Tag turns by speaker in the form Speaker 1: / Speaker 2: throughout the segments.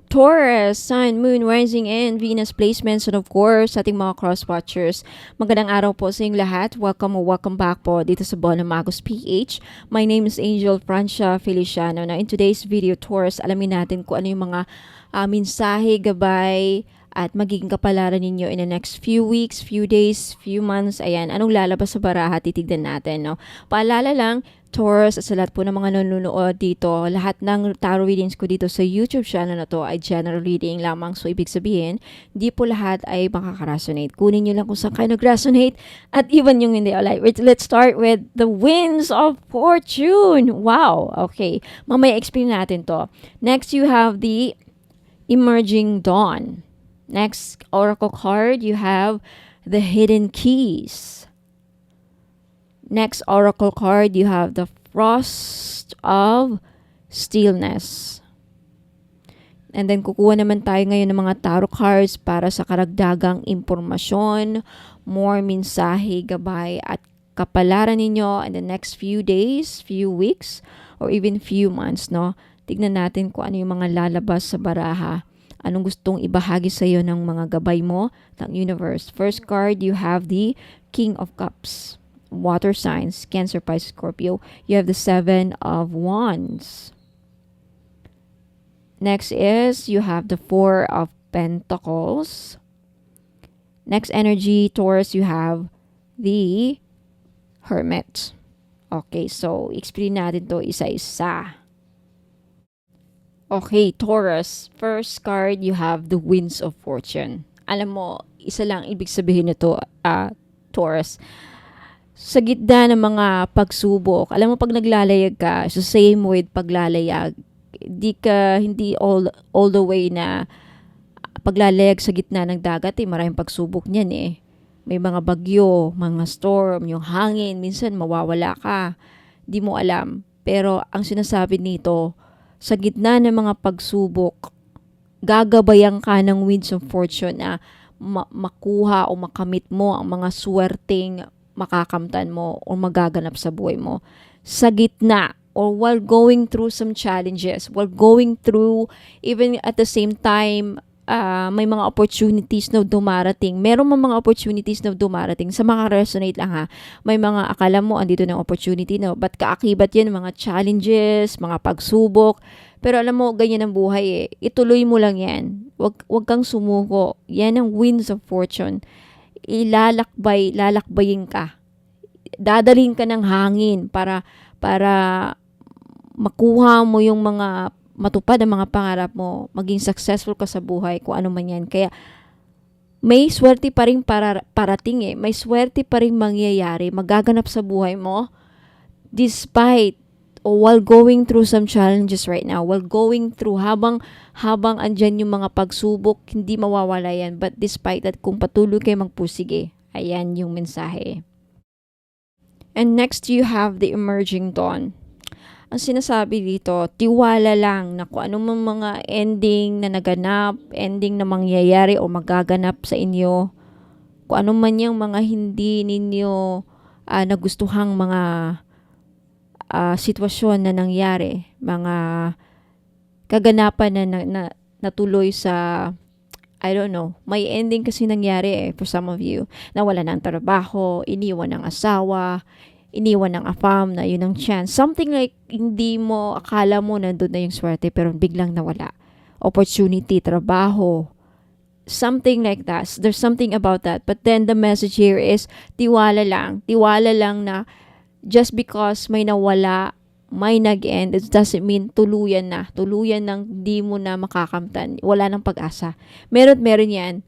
Speaker 1: Taurus, Sun, Moon, Rising, and Venus placements, and of course, sa ating mga cross-watchers. Magandang araw po sa inyong lahat. Welcome o welcome back po dito sa Bono Magos PH. My name is Angel Francia Feliciano. Now, in today's video, Taurus, alamin natin kung ano yung mga mensahe, gabay, at magiging kapalaran ninyo in the next few weeks, few days, few months. Ayan, anong lalabas sa baraha, titignan natin, no? Paalala lang, Taurus, sa lahat po ng mga nanonood dito, lahat ng tarot readings ko dito sa YouTube channel na to ay general reading lamang. So, ibig sabihin, di po lahat ay makaka-resonate. Kunin nyo lang kung saan kayo nag-resonate at even yung hindi. Alright, let's start with the winds of fortune. Wow! Okay, mamaya explain natin to. Next, you have the emerging dawn. Next oracle card, you have the hidden keys. Next oracle card, you have the frost of stillness. And then kukuha naman tayo ngayon ng mga tarot cards para sa karagdagang impormasyon, more mensahe, gabay at kapalaran ninyo in the next few days, few weeks, or even few months, no? Tignan natin kung ano yung mga lalabas sa baraha. Anong gustong ibahagi sa iyo ng mga gabay mo ng universe. First card, you have the King of Cups. Water signs, Cancer, Pisces, Scorpio. You have the Seven of Wands. Next is, you have the Four of Pentacles. Next energy, Taurus, you have the Hermit. Okay, so explain natin to isa-isa. Okay, Taurus. First card, you have the Winds of Fortune. Alam mo, isa lang ibig sabihin nito, Taurus. Sa gitna ng mga pagsubok, alam mo pag naglalayag ka, so same with paglalayag, hindi all the way na paglalayag sa gitna ng dagat, maraming pagsubok niyan eh. May mga bagyo, mga storm, yung hangin, minsan mawawala ka. Di mo alam. Pero ang sinasabi nito, sa gitna ng mga pagsubok, gagabayan ka ng winds of fortune na makuha o makamit mo ang mga swerteng makakamtan mo o magaganap sa buhay mo. Sa gitna or while going through some challenges, while going through, even at the same time, may mga opportunities na dumarating. Meron mga opportunities na dumarating. Sa mga resonate lang ha. May mga akala mo, andito ng opportunity, no? But kaakibat yan, mga challenges, mga pagsubok. Pero alam mo, ganyan ang buhay eh. Ituloy mo lang yan. Wag kang sumuko. Yan ang winds of fortune. Lalakbayin ka. Dadaling ka ng hangin para makuha mo yung mga matupad ang mga pangarap mo, maging successful ka sa buhay, kung ano man yan. Kaya, may swerte pa rin parating eh. May swerte pa rin mangyayari, magaganap sa buhay mo, despite, or while going through some challenges right now, while going through, habang andyan yung mga pagsubok, hindi mawawala yan. But despite that, kung patuloy kayo magpusige, ayan yung mensahe. And next, you have the emerging dawn. Ang sinasabi dito, tiwala lang na kung anong mga ending na naganap, ending na mangyayari o magaganap sa inyo, kung ano man yung mga hindi ninyo nagustuhang mga sitwasyon na nangyari, mga kaganapan na natuloy sa, I don't know, may ending kasi nangyari for some of you. Nawala ng trabaho, iniwan ng asawa, iniwan ng afam na yun ang chance. Something like hindi mo, akala mo nandun na yung swerte pero biglang nawala. Opportunity, trabaho, something like that. There's something about that. But then the message here is tiwala lang. Tiwala lang na just because may nawala, may nag-end, it doesn't mean tuluyan na. Tuluyan nang di mo na makakamtan. Wala nang pag-asa. Meron yan.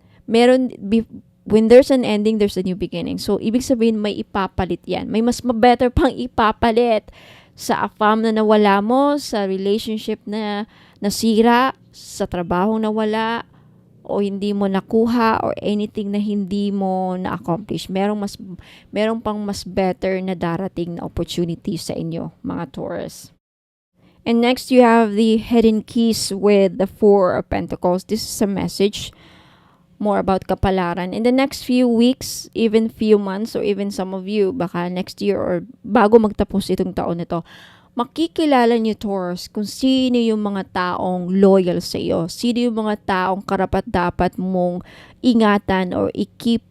Speaker 1: When there's an ending, there's a new beginning. So, ibig sabihin, may ipapalit yan. May mas better pang ipapalit sa afam na nawala mo, sa relationship na nasira, sa trabaho na wala, o hindi mo nakuha, or anything na hindi mo na-accomplish. Merong pang mas better na darating na opportunity sa inyo, mga Taurus. And next, you have the hidden keys with the Four of Pentacles. This is a message more about kapalaran. In the next few weeks, even few months, or even some of you, baka next year or bago magtapos itong taon nito, makikilala niyo, Taurus, kung sino yung mga taong loyal sa iyo. Sino yung mga taong karapat-dapat mong ingatan or i-keep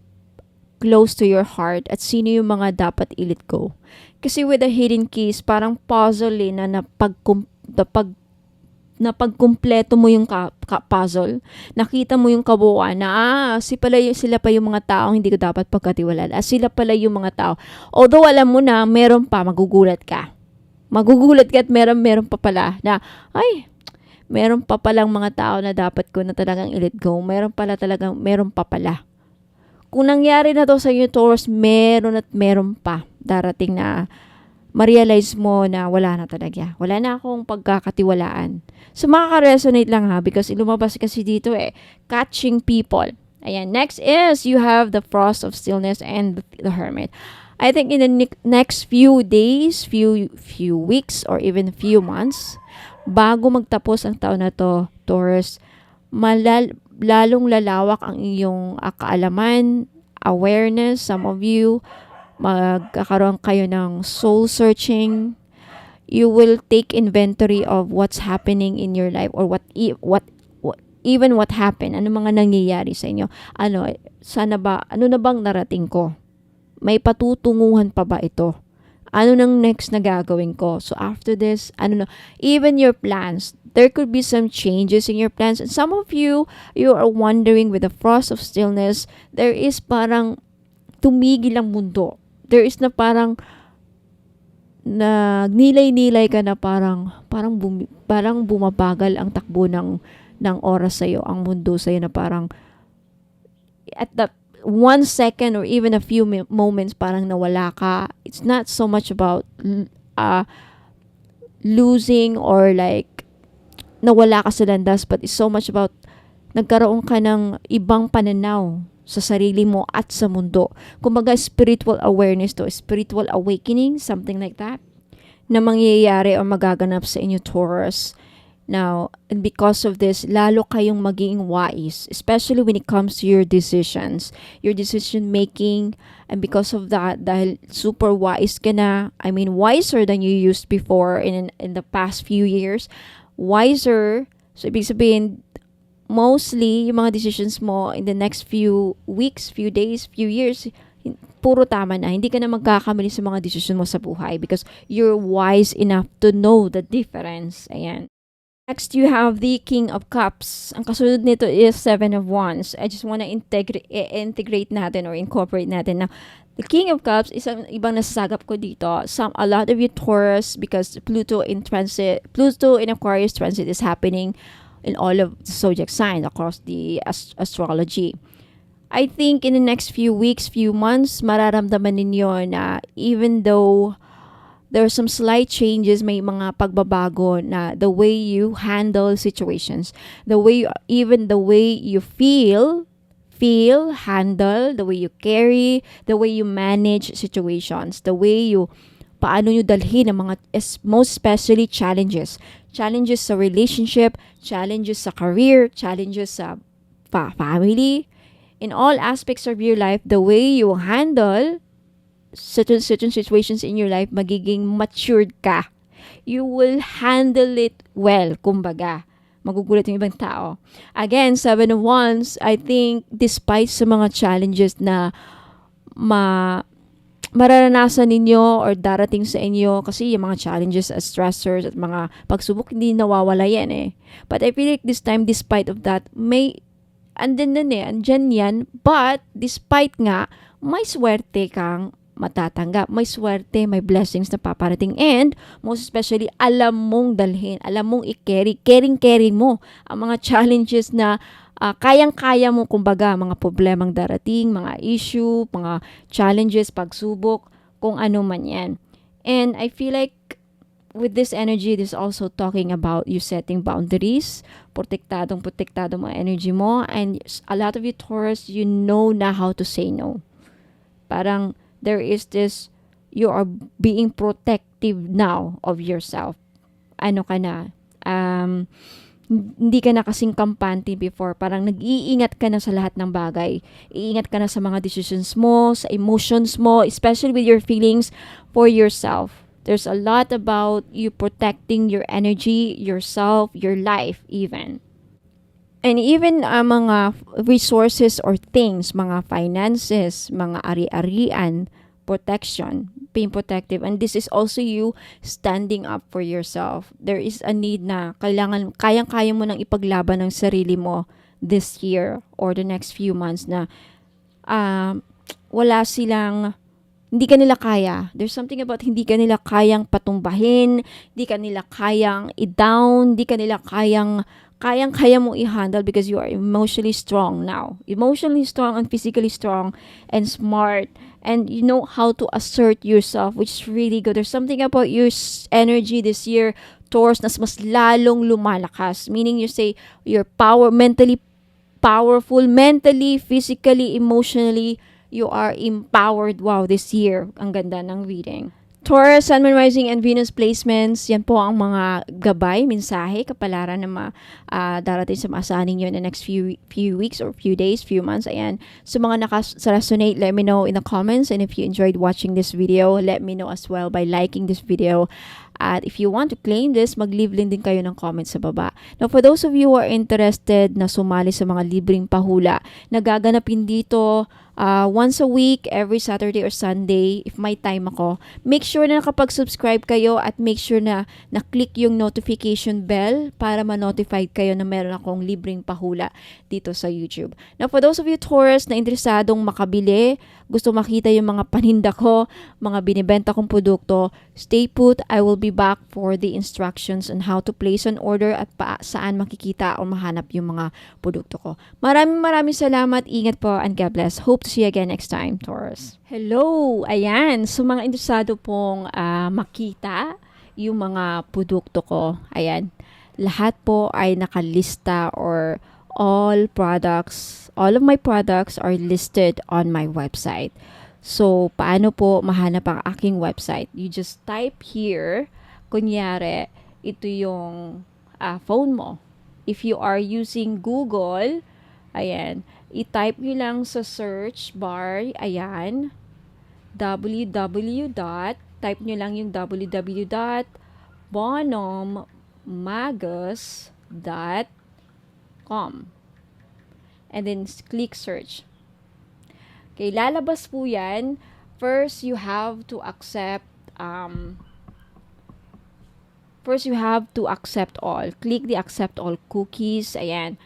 Speaker 1: close to your heart, at sino yung mga dapat i-let go. Kasi with the hidden keys, parang puzzle na napagkumpleto mo yung puzzle. Nakita mo yung kabuuan na sila pa yung mga taong hindi ko dapat pagkatiwalaan. Sila pala yung mga tao. Although alam mo na meron pa, magugulat ka. At meron pa pala na, meron pa palang mga tao na dapat ko na talagang i-let go. Meron pa pala. Kung nangyari na to sa inyo, Taurus, meron pa darating na ma-realize mo na wala na talaga. Wala na akong pagkakatiwalaan. So, makaka-resonate lang because lumabas kasi dito catching people. Ayan. Next is, you have the Frost of Stillness and the Hermit. I think in the next few days, few weeks, or even few months, bago magtapos ang taon na to, Taurus, lalong lalawak ang iyong kaalaman, awareness. Some of you, magkakaroon kayo ng soul searching. You will take inventory of what's happening in your life, or what happened. Ano mga nangyayari sa inyo? Ano na bang narating ko? May patutunguhan pa ba ito? Ano nang next na gagawin ko? So after this, even your plans, there could be some changes in your plans. And some of you are wondering, with the Frost of Stillness, there is parang tumigil ang mundo. There is na parang nilay-nilay ka na parang bumabagal ang takbo ng oras sa'yo, ang mundo sa'yo, na parang at the 1 second or even a few moments parang nawala ka. It's not so much about losing or like nawala ka sa landas, but it's so much about nagkaroon ka ng ibang pananaw sa sarili mo at sa mundo. Kumbaga, spiritual awareness to, spiritual awakening, something like that, na mangyayari o magaganap sa inyo, Taurus. Now, and because of this, lalo kayong maging wise, especially when it comes to your decisions, your decision making. And because of that, dahil super wise ka na, wiser than you used before in the past few years, wiser. So, ibig sabihin, mostly, yung mga decisions mo in the next few weeks, few days, few years, puro tama na. Hindi ka na magkakamali sa mga decision mo sa buhay because you're wise enough to know the difference. Ayan. Next, you have the King of Cups. Ang kasunod nito is Seven of Wands. I just want to integrate natin or incorporate natin. Now, the King of Cups is ibang nasasagap ko dito. A lot of you Taurus, because Pluto in Aquarius transit is happening in all of the zodiac signs across the astrology. I think in the next few weeks, few months, mararamdaman ninyo na even though there are some slight changes, may mga pagbabago na the way you handle situations, the way you feel, handle, the way you carry, the way you manage situations, the way you paano nyo dalhin ang mga most especially challenges sa relationship, challenges sa career, challenges sa family, in all aspects of your life, the way you handle certain situations in your life, magiging matured ka. You will handle it well, kumbaga. Magugulat yung ibang tao. Again, Seven of Wands, I think, despite sa mga challenges na mararanasan ninyo or darating sa inyo, kasi yung mga challenges as stressors at mga pagsubok, hindi nawawala yan But I feel like this time, despite of that, andyan yan, but despite nga, may swerte kang matatanggap. May swerte, may blessings na paparating. And, most especially, alam mong dalhin, alam mong i-carry, carry mo ang mga challenges na kayang-kaya mo, kumbaga, mga problemang darating, mga issue, mga challenges, pagsubok, kung ano man yan. And I feel like with this energy, this is also talking about you setting boundaries, protektadong mga energy mo, and a lot of you Taurus, you know na how to say no. Parang, there is this, you are being protective now of yourself. Ano ka na? Hindi ka na kasing kampante before. Parang nag-iingat ka na sa lahat ng bagay. Iingat ka na sa mga decisions mo, sa emotions mo, especially with your feelings for yourself. There's a lot about you protecting your energy, yourself, your life even. And even mga resources or things, mga finances, mga ari-arian, protection, being protective. And this is also you standing up for yourself. There is a need na kailangan, kayang-kaya mo nang ipaglaban ng sarili mo this year or the next few months na wala silang, hindi ka nila kaya. There's something about hindi ka nila kayang patumbahin, hindi ka nila kayang i-down, hindi ka nila kayang-kaya mo i-handle because you are emotionally strong now. Emotionally strong and physically strong and smart. And you know how to assert yourself, which is really good. There's something about your energy this year, Taurus, na mas lalong lumalakas. Meaning you say you're mentally powerful, mentally, physically, emotionally, you are empowered. Wow, this year. Ang ganda ng reading. Taurus, Sun, Moon, Rising, and Venus placements, yan po ang mga gabay, mensahe, kapalaran na darating sa maasahan ninyo in the next few weeks or few days, few months. Ayan. So mga resonate, let me know in the comments. And if you enjoyed watching this video, let me know as well by liking this video. At if you want to claim this, mag-leave din kayo ng comments sa baba. Now, for those of you who are interested na sumali sa mga libreng pahula, nagaganapin dito once a week, every Saturday or Sunday, if may time ako. Make sure na nakapag-subscribe kayo at make sure na na-click yung notification bell para ma-notified kayo na meron akong libreng pahula dito sa YouTube. Now, for those of you Taurus na interesadong makabili, gusto makita yung mga paninda ko, mga binibenta kong produkto, stay put. I will be back for the instructions on how to place an order at saan makikita o mahanap yung mga produkto ko. Maraming salamat. Ingat po and God bless. Hope to see you again next time, Taurus. Hello! Ayan. So, mga interesado pong makita yung mga produkto ko. Ayan. Lahat po ay nakalista or all of my products are listed on my website. So, paano po mahanap ang aking website? You just type here, kunyari, ito yung phone mo. If you are using Google, ayan, i-type nyo lang sa search bar, ayan, type nyo lang yung www.bonhommagos.com and then click search. Okay, lalabas po yan. First, you have to accept all. Click the accept all cookies. Ayan.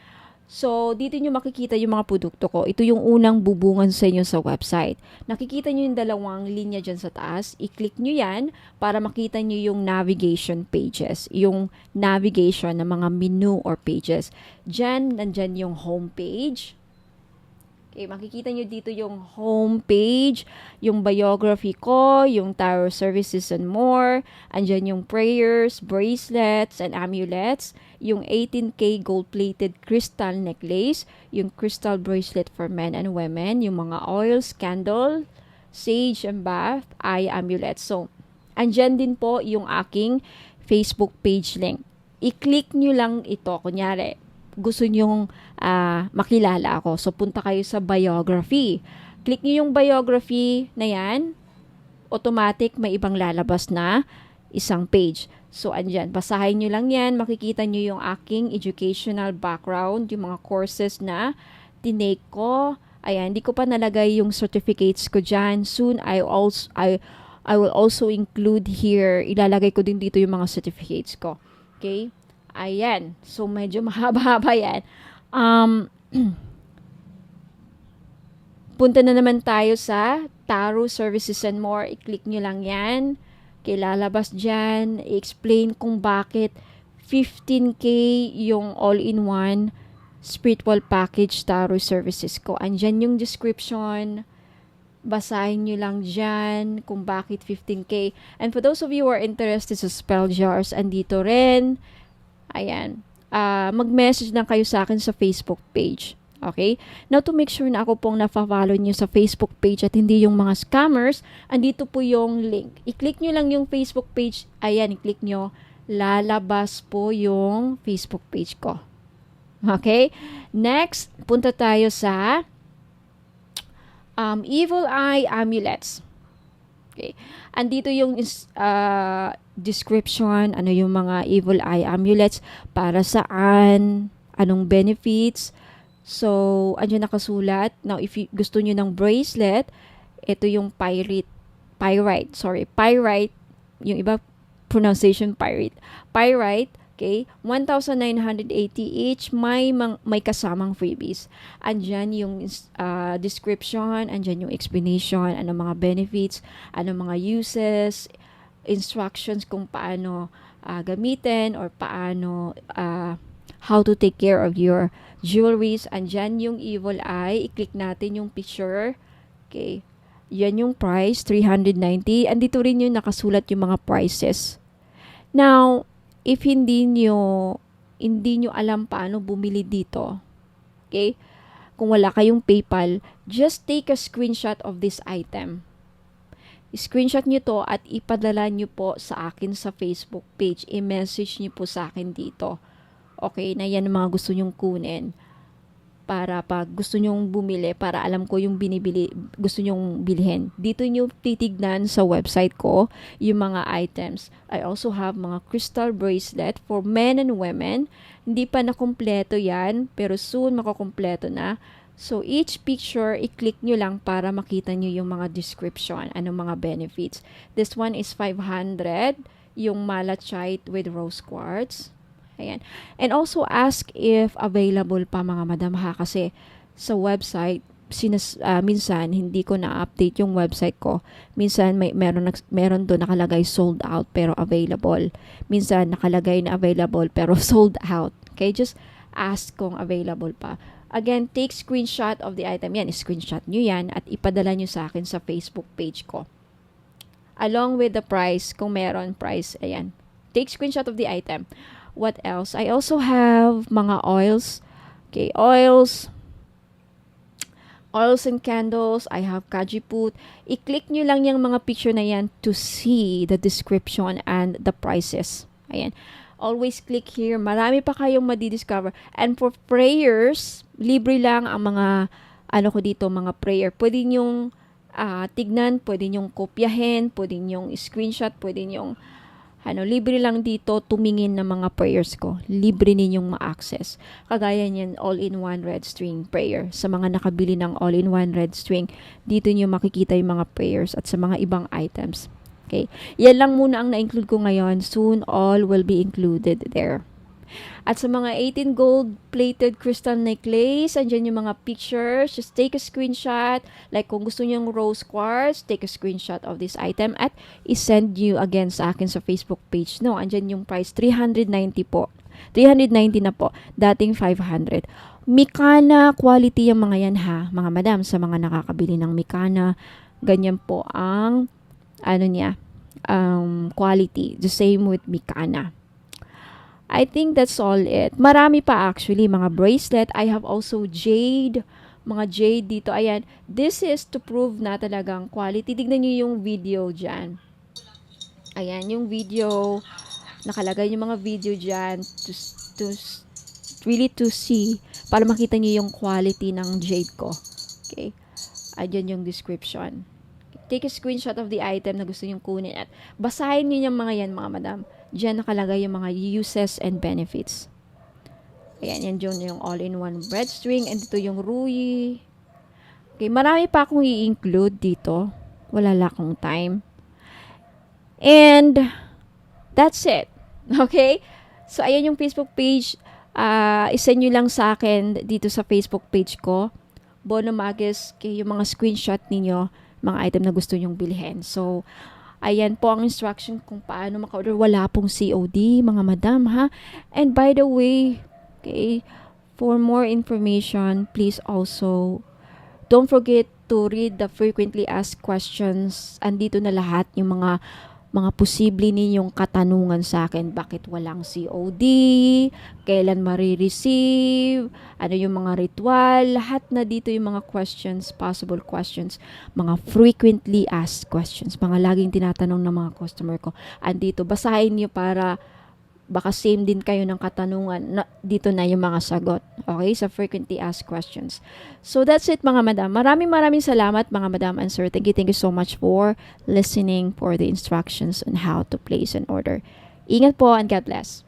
Speaker 1: So, dito nyo makikita yung mga produkto ko. Ito yung unang bubungan sa inyo sa website. Nakikita nyo yung dalawang linya dyan sa taas. I-click nyo yan para makita nyo yung navigation pages. Yung navigation ng mga menu or pages. Dyan, nandyan yung home page. Okay, makikita nyo dito yung home page, yung biography ko, yung tarot services and more. Andyan yung prayers, bracelets, and amulets. Yung 18K gold-plated crystal necklace, yung crystal bracelet for men and women, yung mga oils, candle, sage and bath, eye amulets. So, andyan din po yung aking Facebook page link. I-click nyo lang ito. Kunyari, gusto nyong makilala ako. So, punta kayo sa biography. Click nyo yung biography na yan. Automatic, may ibang lalabas na isang page. So, andyan. Basahin nyo lang yan. Makikita nyo yung aking educational background, yung mga courses na tinake ko. Ayan, hindi ko pa nalagay yung certificates ko dyan. Soon, I will also include here, ilalagay ko din dito yung mga certificates ko. Okay? Ayan. So, medyo mahaba-haba yan. Punta na naman tayo sa Tarot Services and More. I-click nyo lang yan. Lalabas dyan. I-explain kung bakit 15K yung all-in-one spiritual package Tarot Services ko. Andyan yung description. Basahin nyo lang dyan kung bakit 15K. And for those of you who are interested sa spell jars, andito rin. Ayan. Mag-message lang kayo sa akin sa Facebook page. Okay? Now, to make sure na ako pong na-follow nyo sa Facebook page at hindi yung mga scammers, andito po yung link. I-click nyo lang yung Facebook page. Ayan, i-click nyo. Lalabas po yung Facebook page ko. Okay? Next, punta tayo sa Evil Eye Amulets. Okay. Andito yung description, ano yung mga evil eye amulets, para saan, anong benefits. So, andyan nakasulat. Now, if you, gusto nyo ng bracelet, ito yung pyrite. Yung iba, pronunciation pyrite. Pyrite, okay, 1,980 each, may kasamang freebies. Andyan yung description, andyan yung explanation, ano mga benefits, ano mga uses, instructions kung paano gamitin, or paano how to take care of your jewelries. Andyan yung evil eye, i-click natin yung picture. Okay, yan yung price, 390. Andito rin yung nakasulat yung mga prices. Now, if hindi nyo alam paano bumili dito, okay, kung wala kayong PayPal, just take a screenshot of this item. Screenshot nyo to at ipadala nyo po sa akin sa Facebook page. I-message nyo po sa akin dito. Okay, na yan ang mga gusto nyong kunin. Para pag gusto nyong bumili, para alam ko yung gusto nyong bilhin. Dito nyo titignan sa website ko yung mga items. I also have mga crystal bracelet for men and women. Hindi pa nakumpleto yan, pero soon makukumpleto na. So, each picture, i-click nyo lang para makita nyo yung mga description, anong mga benefits. This one is 500, yung malachite with rose quartz. Ayan. And also ask if available pa, mga madam, ha, kasi sa website minsan hindi ko na-update yung website ko. Minsan meron doon nakalagay sold out pero available. Minsan nakalagay na available pero sold out. Okay, just ask kung available pa. Again, take screenshot of the item. Yan, screenshot nyo yan at ipadala nyo sa akin sa Facebook page ko. Along with the price, kung meron price, ayan. Take screenshot of the item. What else? I also have mga oils. Okay, oils and candles. I have kajiput. I-click nyo lang yung mga picture na yan to see the description and the prices. Ayan. Always click here. Marami pa kayong madidiscover. And for prayers, libre lang ang mga, mga prayer. Pwede nyong tignan, pwede nyong kopyahin, pwede nyong screenshot, pwede nyong libre lang dito tumingin ng mga prayers ko. Libre ninyong ma-access. Kagaya niyan, all-in-one red string prayer. Sa mga nakabili ng all-in-one red string, dito nyo makikita yung mga prayers at sa mga ibang items. Okay? Yan lang muna ang na-include ko ngayon. Soon, all will be included there. At sa mga 18 gold-plated crystal necklace, andyan yung mga pictures. Just take a screenshot. Like kung gusto nyo yung rose quartz, take a screenshot of this item at isend you again sa akin sa Facebook page. No, andyan yung price, 390 po. 390 na po. Dating 500. Mikana quality yung mga yan, ha, mga madam. Sa mga nakakabili ng Mikana, ganyan po ang quality. The same with Mikana. I think that's all it. Marami pa actually, mga bracelet. I have also jade. Mga jade dito. Ayan. This is to prove na talagang quality. Tignan nyo yung video dyan. Ayan, yung video. Nakalagay yung mga video dyan to see. Para makita nyo yung quality ng jade ko. Okay. Ayan yung description. Take a screenshot of the item na gusto nyo kunin at basahin nyo yung mga yan, mga madam. Diyan nakalagay yung mga uses and benefits. Ayan, yan yung all-in-one bread string. And dito yung ruyi. Okay, marami pa akong i-include dito. Wala lang akong time. And that's it. Okay? So, ayan yung Facebook page. Isend nyo lang sa akin dito sa Facebook page ko. Bono Magus, yung mga screenshot ninyo, mga item na gusto nyong bilhin. So, ayan po ang instruction kung paano maka-order. Wala pong COD, mga madam, ha? And by the way, okay, for more information, please also don't forget to read the frequently asked questions. Andito na lahat yung mga posible ninyong katanungan sa akin. Bakit walang COD? Kailan marireceive? Ano yung mga ritual? Lahat na dito yung mga questions, possible questions, mga frequently asked questions, mga laging tinatanong ng mga customer ko. Andito, basahin niyo para baka same din kayo ng katanungan. Dito na yung mga sagot. Okay? Sa frequently asked questions. So that's it mga madam. Maraming salamat mga madam and sir. Thank you so much for listening for the instructions on how to place an order. Ingat po and God bless.